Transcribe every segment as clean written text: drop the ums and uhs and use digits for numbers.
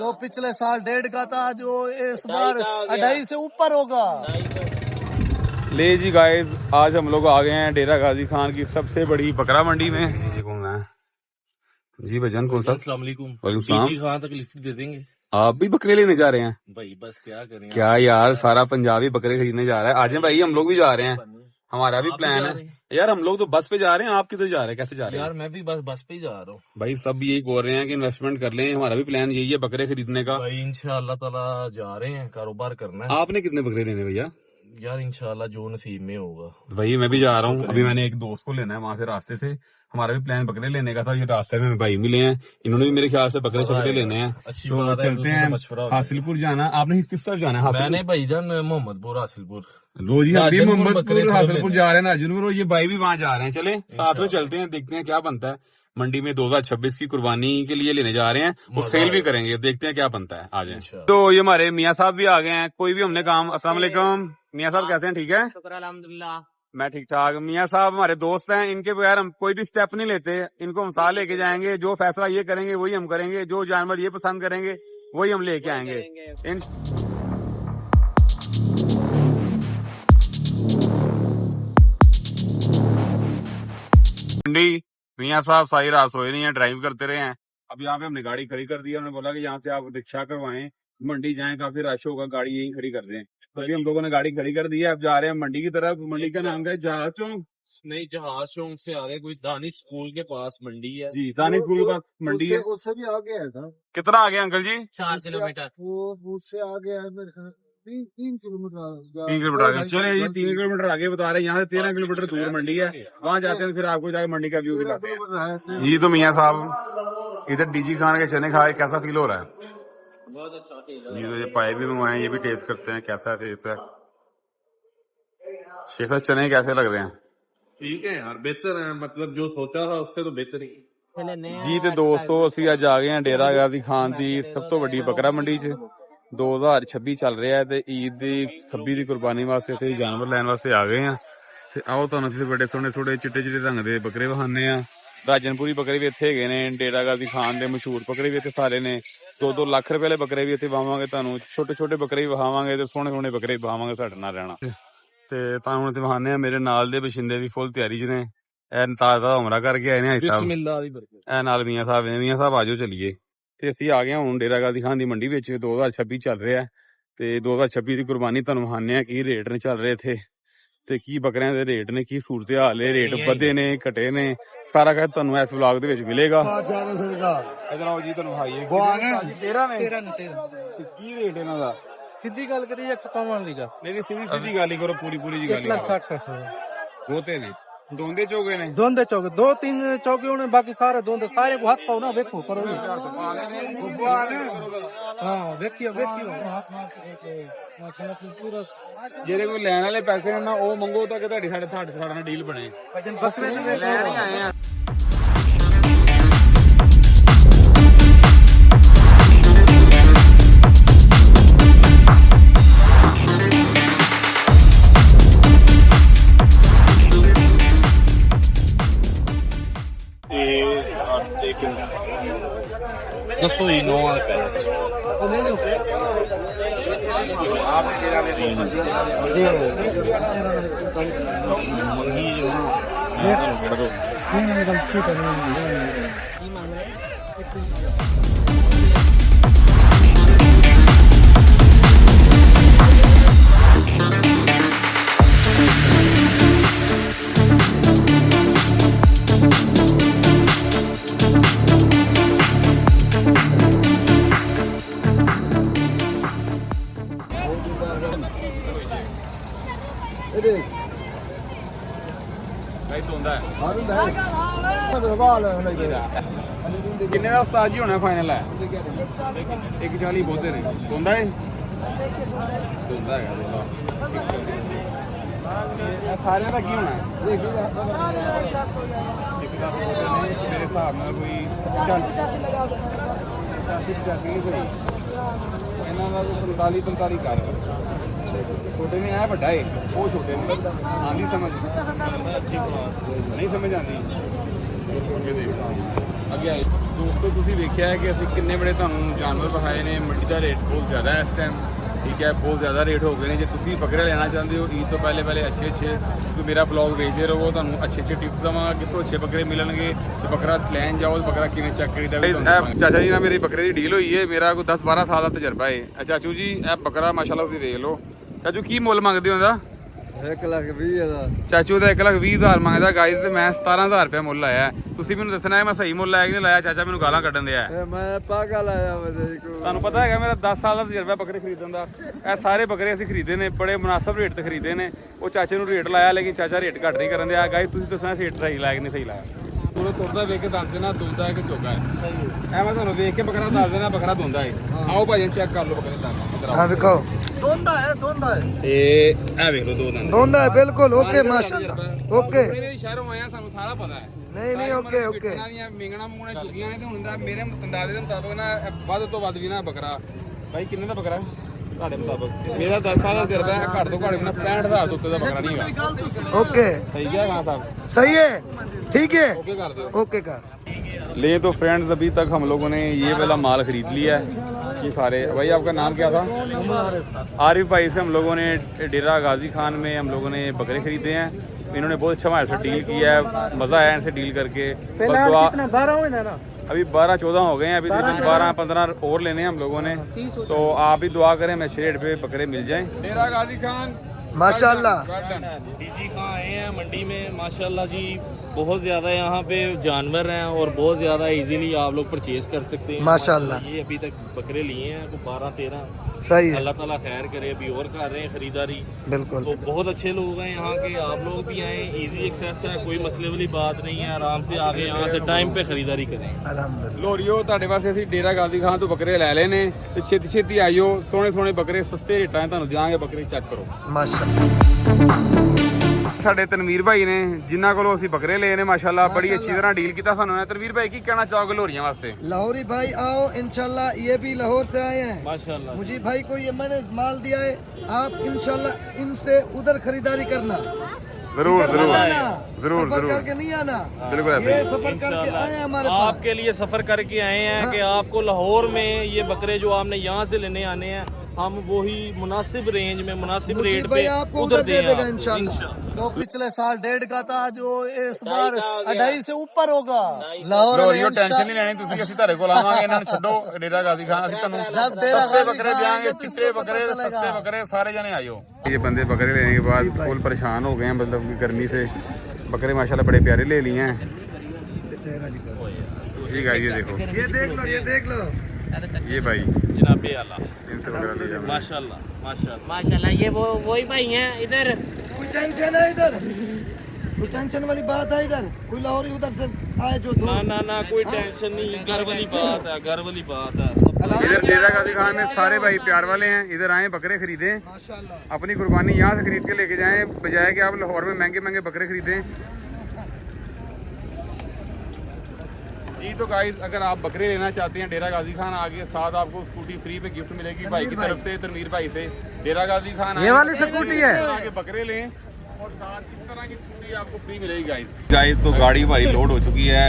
जो पिछले साल 1.5 का था, जो इस बार 2.5 से ऊपर होगा। ले जी गाइस, आज हम लोग आ गए हैं डेरा गाजी खान की सबसे बड़ी बकरा मंडी में। जी भजन कौन सा? अस्सलाम वालेकुम। वालेकुम खान तक लिफ्ट दे देंगे। आप भी बकरे लेने जा रहे हैं भाई? बस क्या करें, क्या यार, सारा पंजाब ही बकरे खरीदने जा रहा है। आज भाई हम लोग भी जा रहे हैं, हमारा भी प्लान है यार। हम लोग तो बस पे जा रहे हैं, आप किधर जा रहे हैं, कैसे जा रहे हैं? यार मैं भी बस पे ही जा रहा हूँ भाई। सब यही बोल रहे हैं कि इन्वेस्टमेंट कर लें, हमारा भी प्लान यही है बकरे खरीदने का। भाई। इंशाअल्लाह ताला जा रहे हैं, कारोबार करना है। आपने कितने बकरे लेने भैया? यार इंशाअल्लाह जो नसीब में होगा। भाई मैं भी जा रहा हूँ, अभी मैंने एक दोस्त को लेना है वहां से रास्ते से। हमारा भी प्लान बकरे लेने का था, ये रास्ते में भाई मिले हैं, इन्होंने भी मेरे ख्याल से बकरे शकरे लेने हैं। तो चलते हैं, हासिलपुर जाना। आपने किस तरफ जाना है? मैंने भाई जान मोहम्मदपुर हासिलपुर। रोज ही अभी मोहम्मदपुर हासिलपुर जा रहे हैं, नाजुनपुर। ये भाई भी वहाँ जा रहे हैं, चले साथ में चलते हैं, देखते हैं क्या बनता है। मंडी में 2026 की कुर्बानी के लिए लेने जा रहे हैं, वो सेल भी करेंगे, देखते हैं क्या बनता है। आ जाए। तो ये हमारे मियाँ साहब भी आ गए हैं, कोई भी हमने काम। अस्सलाम वालेकुम मियाँ साहब, कैसे हैं? ठीक है, शुक्र अल्हम्दुलिल्लाह। मैं ठीक ठाक। मियाँ साहब हमारे दोस्त हैं, इनके बगैर हम कोई भी स्टेप नहीं लेते। इनको हम साथ लेके जाएंगे, जो फैसला ये करेंगे वही हम करेंगे, जो जानवर ये पसंद करेंगे वही हम लेके आएंगे। मंडी मियाँ साहब सारी रात सोए नहीं है, ड्राइव करते रहे हैं। अब यहाँ पे हमने गाड़ी खड़ी कर दी है, उन्होंने बोला कि यहाँ से आप रिक्शा करवाएं, मंडी जाएं, काफी रश होगा, गाड़ी यहीं खड़ी कर रहे हैं। तो अभी हम लोगों ने गाड़ी खड़ी कर दी है, अब जा रहे हैं मंडी की तरफ। मंडी का नाम है जहाज चौक। नहीं, जहाज चौक से आ रहे, कोई दानिश स्कूल के पास मंडी है जी, दानिश स्कूल का मंडी है। उससे भी आगे है था। कितना आ गया अंकल जी? 4 किलोमीटर। वो उससे आगे है, 3 किलोमीटर। 3 किलोमीटर आगे। चले ये 3 किलोमीटर आगे बता रहे हैं, यहाँ से 13 किलोमीटर दूर मंडी है। वहाँ जाते हैं, फिर आपको जाके मंडी का व्यू दिखाते हैं। ये तो मियाँ साहब इधर डीजी खान के चने खाए, कैसा फील हो रहा है? बहुत अच्छा फील हो ये तो ये पाए भी मंगवाए हैं, ये भी टेस्ट करते हैं कैसा टेस्ट है। शेख साहब चने कैसे लग रहे हैं? ठीक है यार, बेहतर है, मतलब जो सोचा था उससे तो बेहतर ही। जी तो दोस्तों, ਅਸੀਂ ਅੱਜ ਆ ਗਏ ਹਾਂ ਡੇਰਾ ਗਾਜ਼ੀ ਖਾਨ ਦੀ ਸਭ ਤੋਂ ਵੱਡੀ ਬੱਕਰਾ ਮੰਡੀ 'ਚ। 2026 ਚੱਲ ਰਿਹਾ ਹੈ ਤੇ ਈਦ ਦੀ 26 ਦੀ ਕੁਰਬਾਨੀ ਵਾਸਤੇ ਅਸੀਂ ਜਾਨਵਰ ਲੈਣ ਵਾਸਤੇ ਆ ਗਏ ਹਾਂ। ਤੇ ਆਓ ਤੁਹਾਨੂੰ ਅਸੀਂ ਬੜੇ ਸੋਹਣੇ ਸੋਹਣੇ ਚਿੱਟੇ ਚਿੱਟੇ ਰੰਗ ਦੇ ਬੱਕਰੇ ਵਿਖਾਉਂਦੇ ਆ। ਰਾਜਨਪੁਰੀ ਬੱਕਰੇ ਵੀ ਇੱਥੇ ਹੈਗੇ ਨੇ, ਡੇਰਾ ਗਾਜ਼ੀ ਖਾਨ ਦੇ ਮਸ਼ਹੂਰ ਬੱਕਰੇ ਵੀ ਇੱਥੇ ਸਾਰੇ ਨੇ। 2-2 ਲੱਖ ਰੁਪਏ ਵਾਲੇ ਬੱਕਰੇ ਵੀ ਇੱਥੇ ਵਾਵਾਂਗੇ ਤੁਹਾਨੂੰ, ਛੋਟੇ ਛੋਟੇ ਬੱਕਰੇ ਵੀ ਵਿਖਾਵਾਂਗੇ ਤੇ ਸੋਹਣੇ ਸੋਹਣੇ ਬੱਕਰੇ ਵੀ ਵਿਖਾਵਾਂਗੇ। ਸਾਡੇ ਨਾਲ ਰਹਿਣਾ ਤੇ ਤਾਂ ਹੁਣ ਇੱਥੇ ਵਿਖਾਉਂਦੇ ਆ। ਮੇਰੇ ਨਾਲ ਦੇ ਬਸ਼ਿੰਦੇ ਵੀ ਫੁੱਲ ਤਿਆਰੀ 'ਚ ਨੇ, ਇਹ ਤਾਜ਼ਾ ਉਮਰਾ ਕਰਕੇ ਆਏ ਨੇ। ਇਹ ਨਾਲ ਮੀਆਂ ਸਾਹਿਬ ਨੇ। ਮੀਆਂ ਸਾਹਿਬ ਆਜੋ ਚਲੀਏ। ਤੇ ਅਸੀਂ ਆ ਗਏ ਹੁਣ ਡੇਰਾ ਗਾਜ਼ੀ ਖਾਨ ਦੀ ਮੰਡੀ ਵਿੱਚ। 2026 ਚੱਲ ਰਿਹਾ ਤੇ 2026 ਦੀ ਕੁਰਬਾਨੀ ਤੁਹਾਨੂੰ ਵਿਖਾਉਂਦੇ ਆ ਕੀ ਰੇਟ ਨੇ ਚੱਲ ਰਹੇ ਇੱਥੇ, ਤੇ ਕੀ ਬੱਕਰਿਆਂ ਦੇ ਰੇਟ ਨੇ, ਕੀ ਸੂਰਤ ਹਾਲ ਹੈ, ਰੇਟ ਵਧੇ ਨੇ ਘਟੇ ਨੇ, ਸਾਰਾ ਕੁਝ ਤੁਹਾਨੂੰ ਇਸ ਵਲੌਗ ਦੇ ਵਿੱਚ ਮਿਲੇਗਾ। ਇਧਰ ਆਓ ਜੀ, ਤੁਹਾਨੂੰ ਵਿਖਾਈਏ। 13 ਨੇ। ਕੀ ਰੇਟ ਇਹਨਾਂ ਦਾ? सीधी गल करिए, कमाल दी गल ਨਹੀਂ ਸਿੱਧੀ ਗੱਲ ਹੀ ਕਰੋ, ਪੂਰੀ ਜੀ ਗੱਲ। 1,60,000 ਦੋਤੇ ਨੇ, ਦੋਂਦੇ ਚੋਗੇ ਨੇ, दोंदे चौके 2-3 चौके होने, बाकी सारे दोंदे सारे को हाथ पाओ ना, देखो करो। हाँ देखियो ਜਿਹੜੇ ਕੋਈ ਲੈਣ ਵਾਲੇ ਪੈਸੇ ਨਾ ਉਹ ਮੰਗੋ ਤਾਂ ਕਿ ਤੁਹਾਡੀ ਸਾਡੇ ਨਾਲ ਡੀਲ ਬਣੇ। बकरे ਲੈਣ ਹੀ ਆਏ ਆ। ਦੱਸੋ ਜੀ, 9 ਰੁਪਏ। ਕਿੰਨੇ ਦਾ ਉਸਤਾਦ ਜੀ ਹੋਣਾ ਫਾਈਨਲ ਹੈ? 140 ਬਹੁਤੇ ਨੇ। ਦੋਂਦਾ ਹੈ, ਦੋਂਦਾ ਹੈਗਾ। ਇਹ ਸਾਰਿਆਂ ਦਾ ਕੀ ਹੋਣਾ? ਮੇਰੇ ਹਿਸਾਬ ਨਾਲ ਕੋਈ 85 ਕੋਈ ਇਹਨਾਂ ਦਾ 45 ਕਰ। ਛੋਟੇ ਨੇ ਇਹ ਵੱਡਾ ਏ, ਉਹ ਛੋਟੇ ਨੇ। ਆਂਦੀ ਸਮਝ? ਨਹੀਂ ਸਮਝ ਆਂਦੀ। ਅੱਗੇ ਦੇਖ ਅੱਗੇ ਆਏ ਦੋਸਤੋ, ਤੁਸੀਂ ਵੇਖਿਆ ਹੈ ਕਿ ਅਸੀਂ ਕਿੰਨੇ ਬੜੇ ਤੁਹਾਨੂੰ ਜਾਨਵਰ ਵਿਖਾਏ ਨੇ। ਮੰਡੀ ਦਾ ਰੇਟ ਬਹੁਤ ਜ਼ਿਆਦਾ ਹੈ ਇਸ ਟਾਈਮ, ਠੀਕ ਹੈ, ਬਹੁਤ ਜ਼ਿਆਦਾ ਰੇਟ ਹੋ ਗਏ ਨੇ। ਜੇ ਤੁਸੀਂ ਬੱਕਰੇ ਲੈਣਾ ਚਾਹੁੰਦੇ ਹੋ ਈਦ ਤੋਂ ਪਹਿਲੇ ਅੱਛੇ ਤੁਸੀਂ ਮੇਰਾ ਬਲੌਗ ਵੇਖਦੇ ਰਹੋ, ਤੁਹਾਨੂੰ ਅੱਛੇ ਟਿਪਸ ਦਵਾਂਗਾ ਕਿੱਥੋਂ ਅੱਛੇ ਬੱਕਰੇ ਮਿਲਣਗੇ ਤੇ ਬੱਕਰਾ ਲੈਣ ਜਾਓ, ਬੱਕਰਾ ਕਿਵੇਂ ਚੈੱਕ ਕਰੀਦਾ। ਚਾਚਾ ਜੀ ਨਾਲ ਮੇਰੀ ਬੱਕਰੇ ਦੀ ਡੀਲ ਹੋਈ ਹੈ, ਮੇਰਾ ਕੋਈ 10-12 ਸਾਲ ਦਾ ਤਜਰਬਾ ਹੈ। ਚਾਚੂ ਜੀ ਇਹ ਬੱਕਰਾ ਮਾਸ਼ਾਅੱਲਾ ਤੁਸੀਂ ਦੇਖ ਲਓ। ਚਾਚੂ ਕੀ ਮੁੱਲ ਮੰਗਦੇ ਹੋ ਇਹਦਾ? 1,20,000 ਚਾਚੂ ਦਾ 1,20,000 ਮੰਗਦਾ ਗਾਈਜ਼, ਤੇ ਮੈਂ 17,000 ਰੁਪਏ ਮੁੱਲ ਲਾਇਆ। ਤੁਸੀਂ ਮੈਨੂੰ ਦੱਸਣਾ ਹੈ ਮੈਂ ਸਹੀ ਮੁੱਲ ਲਾਇਆ ਕਿ ਨਹੀਂ ਲਾਇਆ। ਚਾਚਾ ਮੈਨੂੰ ਗਾਲਾਂ ਕੱਢਣ ਦਿਆ। ਮੈਂ ਪਾਗਲ ਆਇਆ ਤੁਹਾਨੂੰ ਪਤਾ ਹੈਗਾ ਮੇਰਾ 10 ਸਾਲ ਦਾ ਤਜਰਬਾ ਬੱਕਰੇ ਖਰੀਦਣ ਦਾ। ਇਹ ਸਾਰੇ ਬੱਕਰੇ ਅਸੀਂ ਖਰੀਦੇ ਨੇ, ਬੜੇ ਮੁਨਾਸਬ ਰੇਟ ਤੇ ਖਰੀਦੇ ਨੇ। ਉਹ ਚਾਚੇ ਨੂੰ ਰੇਟ ਲਾਇਆ, ਲੇਕਿਨ ਚਾਚਾ ਰੇਟ ਘੱਟ ਨਹੀਂ ਕਰਨ ਦਿਆ। ਗਾਈਜ਼ ਤੁਸੀਂ ਦੱਸਣਾ ਰੇਟ ਸਹੀ ਲਾਇਆ ਕਿ ਨਹੀਂ ਸਹੀ ਲਾਇਆ। ਪੂਰਾ ਤੁਰਦਾ ਵੇਖ ਕੇ ਦੱਸ ਦੇਣਾ ਦੋਂਦਾ ਹੈ ਕਿ ਚੋਗਾ ਹੈ। ਐ ਮੈਂ ਤੁਹਾਨੂੰ ਵੇਖ ਕੇ ਬੱਕਰਾ ਦੱਸ ਦੇਣਾ ਬੱਕਰਾ ਦੋਂਦਾ ਹੈ। ਆਓ ਭਾਜੀ ਚੈੱਕ ਕਰ ਲਓ ਬੱਕਰੇ ਦਾ। हाँ दिखाओ। दोंदा है ਤੇ ਇਹ ਵੇਖ ਲਓ ਦੋ ਦੰਦ। दोंदा है बिल्कुल ओके माशाल्लाह ओके। ਮੇਰੇ ਸ਼ਹਿਰੋਂ ਆਇਆ ਸਾਨੂੰ ਸਾਰਾ ਪਤਾ ਹੈ। नहीं ओके ओके। ਮਿੰਗਣਾ ਮੂੰਗਣਾ ਚੁੱਕੀਆਂ ਨੇ ਤੇ ਹੁਣ ਦਾ ਮੇਰੇ ਅੰਦਾਜ਼ੇ ਦੇ ਮੁਤਾਬਕ ਨਾ ਵੱਧ ਤੋਂ ਵੱਧ ਵੀ ਨਾ ਬੱਕਰਾ ਭਾਈ ਕਿੰਨੇ ਦਾ ਬੱਕਰਾ ਤੁਹਾਡੇ ਮੁਤਾਬਕ? ਮੇਰਾ 10 ਸਾਲ ਦਾ ਤਜਰਬਾ ਹੈ, ਘੱਟ ਤੋਂ ਘੱਟ ਨਾ 65,000 ਤੋਂ ਉੱਤੇ ਦਾ ਬੱਕਰਾ ਨਹੀਂ ਹੈਗਾ। ओके ਸਹੀ ਗਿਆ ਖਾਨ साहब? सही है ठीक है ओके कर दो। ओके कर। ले तो फ्रेंड्स अभी तक हम लोगों ने ये वाला माल खरीद लिया है। ये सारे भाई आपका नाम क्या था? आरिफ भाई से हम लोगों ने डेरा गाजी खान में हम लोगों ने बकरे खरीदे हैं। इन्होंने बहुत अच्छा हमारे साथ डील किया है, मज़ा आया इनसे डील करके। अभी 12-14 हो गए हैं, अभी 12-15 और लेने हैं हम लोगों ने। तो आप भी दुआ करें हमें अच्छे रेट पे बकरे मिल जाएं। डेरा गाजी खान माशाल्लाह। जी कहाँ आए हैं मंडी में माशाल्लाह जी, बहुत ज़्यादा यहाँ पे जानवर हैं और बहुत ज़्यादा इजीली आप लोग परचेज कर सकते हैं माशाल्लाह। ये अभी तक बकरे लिए हैं 12-13। सही है अल्लाह ताला खैर करे, अभी और कर रहे हैं खरीदारी। बिल्कुल। तो बहुत अच्छे लोग हैं यहाँ के, आप लोग भी आए, इजी एक्सेस है, कोई मसले वाली बात नहीं है। आराम से आगे यहाँ से टाइम पे खरीदारी करें। अल्हम्दुलिल्लाह। ਲੋਰੀਓ ਤੁਹਾਡੇ ਵਾਸਤੇ ਅਸੀਂ ਡੇਰਾ ਗਾਜ਼ੀ ਖਾਨ ਤੋਂ ਬੱਕਰੇ ਲੈ ਲਏ ਨੇ ਤੇ ਛੇਤੀ ਛੇਤੀ ਆਇਓ। ਸੋਹਣੇ ਸੋਹਣੇ ਬੱਕਰੇ ਸਸਤੇ ਰੇਟਾਂ 'ਚ ਤੁਹਾਨੂੰ ਦਿਆਂਗੇ, ਬੱਕਰੇ ਚੈੱਕ ਕਰੋ। माशाल्लाह। ਸਾਡੇ ਤਨਵੀਰ ਭਾਈ ਨੇ ਜਿਨ੍ਹਾਂ ਕੋਲੋਂ ਅਸੀਂ ਬੱਕਰੇ ਲਏ ਨੇ ਮਾਸ਼ਾਅੱਲਾ ਬੜੀ ਅੱਛੀ ਤਰ੍ਹਾਂ ਡੀਲ ਕੀਤਾ ਸਾਨੂੰ ਨੇ। ਤਨਵੀਰ ਭਾਈ ਕੀ ਕਹਿਣਾ ਚਾਹੋਗੇ ਲੋਰੀਆਂ ਵਾਸਤੇ? लाहौरी भाई आओ इंशाल्लाह, ये भी लाहौर से आए हैं। माशाल्लाह मुझे भाई को ये मैंने माल दिया है, आप इंशाल्लाह इनसे उधर खरीदारी करना। जरूर इधर जरूर मत आना, जरूर सफर जरूर करके नहीं आना। बिल्कुल ऐसे ये ही। सफर करके आए हैं हमारे पास। आपके लिए सफर करके आए हैं कि आपको लाहौर में ये बकरे जो आपने यहाँ से लेने आने हैं, हम वही मुनासिब रेंज में मुनासिब मुझे रेट भाई पे आपको उधर दे देगा आपको, इंशाल्लाह। तो पिछले साल 1.5 का था, जो इस बार 2.5 से ऊपर होगा। लाहौर में ਲੋਰੀਓ ਟੈਨਸ਼ਨ ਨਹੀਂ ਲੈਣੀ ਤੁਸੀਂ, ਅਸੀਂ ਤੁਹਾਡੇ ਕੋਲ ਆਵਾਂਗੇ। ਇਹਨਾਂ ਨੂੰ ਛੱਡੋ ਡੇਰਾ ਗਾਜ਼ੀ ਖਾਨ, ਅਸੀਂ ਤੁਹਾਨੂੰ ਸਸਤੇ ਬੱਕਰੇ ਦਿਆਂਗੇ, ਚਿੱਟੇ ਬੱਕਰੇ सस्ते बकरे सारे जने आयो। ये बंदे बकरे लेने के बाद फुल परेशान हो गए हैं, मतलब कि गर्मी से। बकरे माशाल्लाह बड़े प्यारे ले लिए हैं। ये गाइस ये देखो, ये देख लो, ये देख लो। ये भाई जनाबे आला इनसे बकरा ले जाओ। माशाल्लाह माशाल्लाह माशाल्लाह ये वही भाई हैं इधर। कोई टेंशन है इधर? कोई टेंशन वाली बात है इधर? कोई लाहौरी उधर से आए जो ना ना ना कोई टेंशन नहीं, घर वाली बात है, घर वाली बात है सब। इधर डेरा गाजी खान में सारे भाई प्यार वाले हैं। इधर आए बकरे खरीदें, माशाल्लाह। अपनी कुर्बानी यहाँ से खरीद के लेके जाएं, बजाय कि आप लाहौर में महंगे महंगे बकरे खरीदें। जी तो गाइस अगर आप बकरे लेना चाहते हैं डेरा गाजी खान आगे साथ आपको स्कूटी फ्री पे गिफ्ट मिलेगी भाई की तरफ से, तनवीर भाई से। डेरा गाजी खान ये वाली स्कूटी है? आगे बकरे लें और साथ इस तरह की स्कूटी आपको फ्री मिलेगी गाइस। तो गाड़ी हमारी लोड हो चुकी है।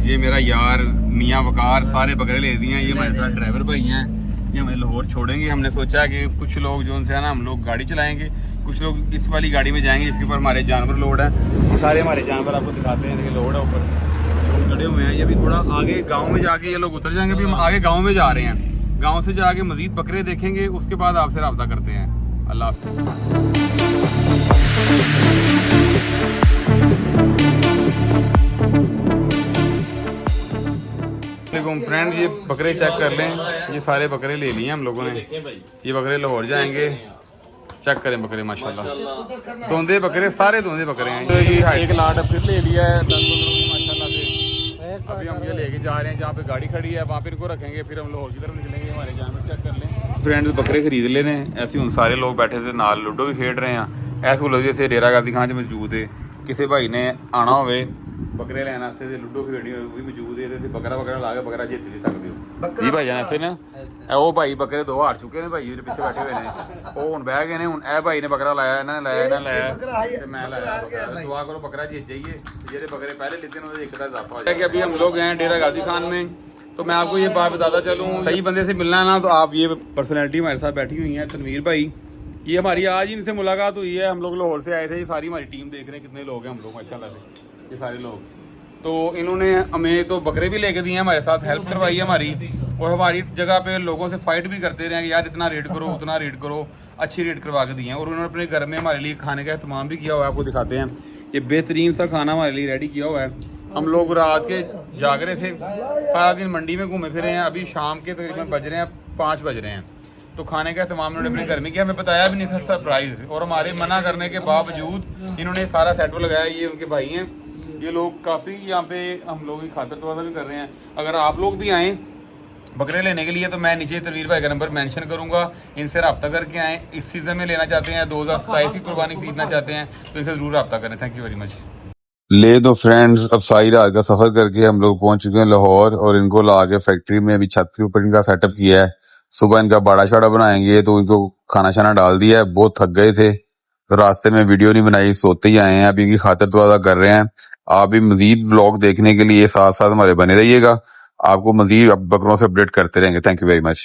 ये मेरा यार मियाँ वकार सारे बकरे ले दिए हैं। ये हमारे साथ ड्राइवर भाई हैं, ये हमें लाहौर छोड़ेंगे। हमने सोचा है कि कुछ लोग जो उनसे है ना हम लोग गाड़ी चलाएंगे, कुछ लोग इस वाली गाड़ी में जाएंगे जिसके ऊपर हमारे जानवर लोड है। ये सारे हमारे जानवर आपको दिखाते हैं, लोड है ऊपर लोग चढ़े हुए हैं। ये भी थोड़ा आगे गांव में जाके ये लोग उतर जाएंगे। अभी हम आगे गांव में जा रहे हैं, गांव से जाके मजीद बकरे देखेंगे, उसके बाद आपसे रब्ता करते हैं। अल्लाह फ्रेंड ये बकरे चेक कर लें, ये सारे बकरे ले लिए हम लोगों ने। ये बकरे लाहौर जाएंगे, चेक करें बकरे माशाल्लाह धोंदे बकरे, सारे धोंदे बकरे हैं। तो ये एक लाट फिर ले लिया है 10-15 माशाल्लाह से। अभी हम ये लेके जा रहे हैं जहाँ पे गाड़ी खड़ी है, वहाँ पे इनको रखेंगे, फिर हम लाहौर की तरफ निकलेंगे। हमारे जानवर चेक कर लें। फ्रेंड बकरे खरीद लेने ऐसे हूँ सारे लोग बैठे थे नाल लूडो भी खेड रहे हैं। ऐसे लोग जैसे डेरा गाजी खान च मौजूद है, किसी भाई ने आना होवे ਬੱਕਰੇ ਲੈਣ ਵਾਸਤੇ ਤੇ ਲੁੱਡੋ ਖੇਡਣੀ ਉਹ ਵੀ ਮੌਜੂਦ ਹੈ ਤੇ ਬੱਕਰਾ ਲਾ ਕੇ ਬੱਕਰਾ ਜਿੱਤ ਵੀ ਸਕਦੇ ਹੋ ਜੀ ਭਾਈ ਜਾਨ ਐਸੇ ਨਾ ਉਹ ਭਾਈ ਬੱਕਰੇ 2 ਹਾਰ ਚੁੱਕੇ ਨੇ ਭਾਈ ਉਹਦੇ ਪਿੱਛੇ ਬੈਠੇ ਹੋਏ ਨੇ ਉਹ ਹੁਣ ਬਹਿ ਗਏ ਨੇ ਹੁਣ ਇਹ ਭਾਈ ਨੇ ਬੱਕਰਾ ਲਾਇਆ ਇਹਨਾਂ ਨੇ ਲਾਇਆ ਤੇ ਮੈਂ ਲਾਇਆ ਦੁਆ ਕਰੋ ਬੱਕਰਾ ਜਿੱਤ ਜਾਈਏ ਜਿਹੜੇ ਬੱਕਰੇ पहले लेते हैं एक का इजाफा हो जाएगा। अभी हम लोग हैं डेरा गाजी खान में, तो मैं आपको ये बात बताता चलूँ, सही बंदे से मिलना है ना तो आप ये पर्सनैलिटी हमारे साथ बैठी हुई है तनवीर भाई, ये हमारी आज ही इनसे मुलाकात हुई है। हम लोग लाहौर से आए थे, ये सारी हमारी टीम देख रहे हैं कितने लोग हैं हम लोग माशाल्लाह से, ये सारे लोग। तो इन्होंने हमें तो बकरे भी लेके दिए हैं, हमारे साथ हेल्प करवाई है हमारी, और हमारी जगह पे लोगों से फाइट भी करते रहे कि यार इतना रेट करो उतना रेट करो, अच्छी रेट करवा के दिए हैं। और उन्होंने अपने घर में हमारे लिए खाने का एहतमाम भी किया हुआ है, आपको दिखाते हैं। ये बेहतरीन सा खाना हमारे लिए रेडी किया हुआ है। हम लोग रात के जाग रहे थे, सारा दिन मंडी में घूमे फिरे हैं, अभी शाम के तकरीबन बज रहे हैं 5 बज रहे हैं। तो खाने का एहतमाम उन्होंने अपने घर में किया, हमें बताया भी नहीं था, सरप्राइज। और हमारे मना करने के बावजूद इन्होंने सारा सेटअप लगाया। ये उनके भाई हैं, ये लोग काफ़ी यहाँ पे हम लोग की खातिर तो भी कर रहे हैं। अगर आप लोग भी आएँ बकरे लेने के लिए तो मैं नीचे तनवीर भाई का नंबर मेंशन करूंगा, इनसे रब्ता करके आएँ। इस सीज़न में लेना चाहते हैं, 2027 की कुर्बानी खरीदना चाहते हैं तो इनसे ज़रूर रब्ता करें। Thank you very much. ले दो फ्रेंड्स, अब सारी रात का सफर करके हम लोग पहुंच चुके हैं लाहौर, और इनको ला के फैक्ट्री में अभी छत के ऊपर इनका सेटअप किया है। सुबह इनका बाड़ा शाड़ा बनाएंगे, तो इनको खाना शाना डाल दिया है, बहुत थक गए थे तो रास्ते में वीडियो नहीं बनाई, सोते ही आए हैं। अभी इनकी खातिर दुआ कर रहे हैं। आप भी मजीद व्लॉग देखने के लिए साथ साथ हमारे बने रहिएगा, आपको मजीद बकरों से अपडेट करते रहेंगे। Thank you very much.